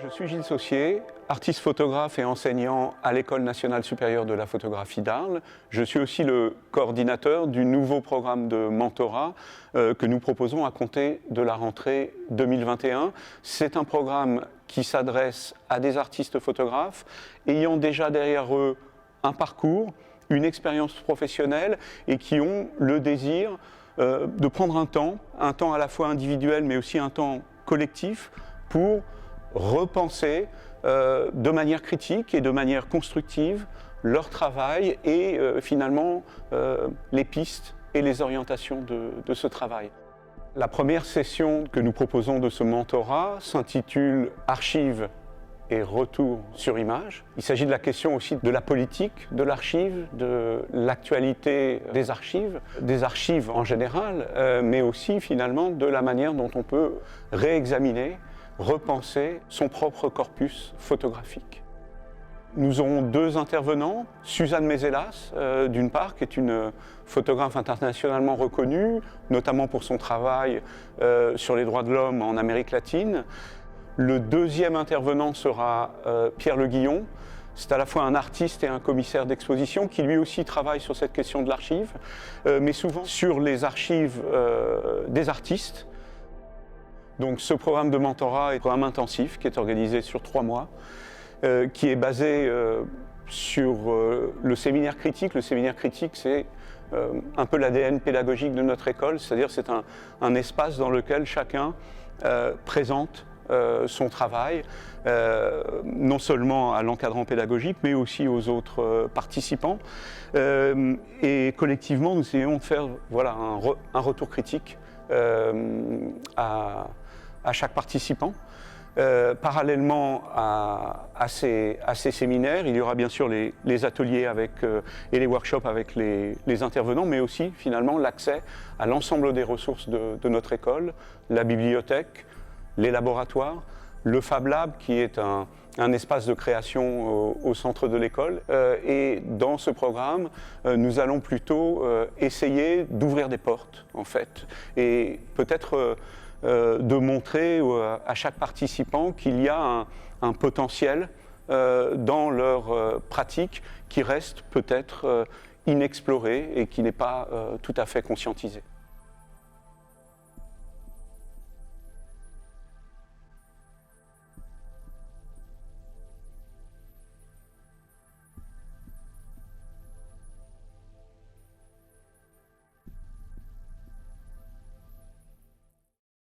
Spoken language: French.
Je suis Gilles Saussier, artiste photographe et enseignant à l'École nationale supérieure de la photographie d'Arles. Je suis aussi le coordinateur du nouveau programme de mentorat que nous proposons à compter de la rentrée 2021. C'est un programme qui s'adresse à des artistes photographes ayant déjà derrière eux un parcours, une expérience professionnelle et qui ont le désir de prendre un temps à la fois individuel mais aussi un temps collectif pour repenser de manière critique et de manière constructive leur travail et finalement les pistes et les orientations de ce travail. La première session que nous proposons de ce mentorat s'intitule « Archives et retour sur image ». Il s'agit de la question aussi de la politique de l'archive, de l'actualité des archives en général, mais aussi finalement de la manière dont on peut réexaminer, repenser son propre corpus photographique. Nous aurons deux intervenants, Suzanne Mézelas, d'une part, qui est une photographe internationalement reconnue, notamment pour son travail sur les droits de l'homme en Amérique latine. Le deuxième intervenant sera Pierre Le Guillon. C'est à la fois un artiste et un commissaire d'exposition qui lui aussi travaille sur cette question de l'archive, mais souvent sur les archives des artistes. Donc ce programme de mentorat est un programme intensif qui est organisé sur 3 mois, qui est basé sur le séminaire critique. Le séminaire critique, c'est un peu l'ADN pédagogique de notre école, c'est-à-dire c'est un espace dans lequel chacun présente son travail, non seulement à l'encadrant pédagogique, mais aussi aux autres participants. Et collectivement, nous essayons de faire voilà, un retour critique à chaque participant. Parallèlement à ces séminaires, il y aura bien sûr les ateliers et les workshops avec les intervenants, mais aussi finalement l'accès à l'ensemble des ressources de notre école, la bibliothèque, les laboratoires, le Fab Lab qui est un espace de création au centre de l'école. Et dans ce programme, nous allons plutôt essayer d'ouvrir des portes en fait, et peut-être de montrer à chaque participant qu'il y a un potentiel dans leur pratique qui reste peut-être inexploré et qui n'est pas tout à fait conscientisé.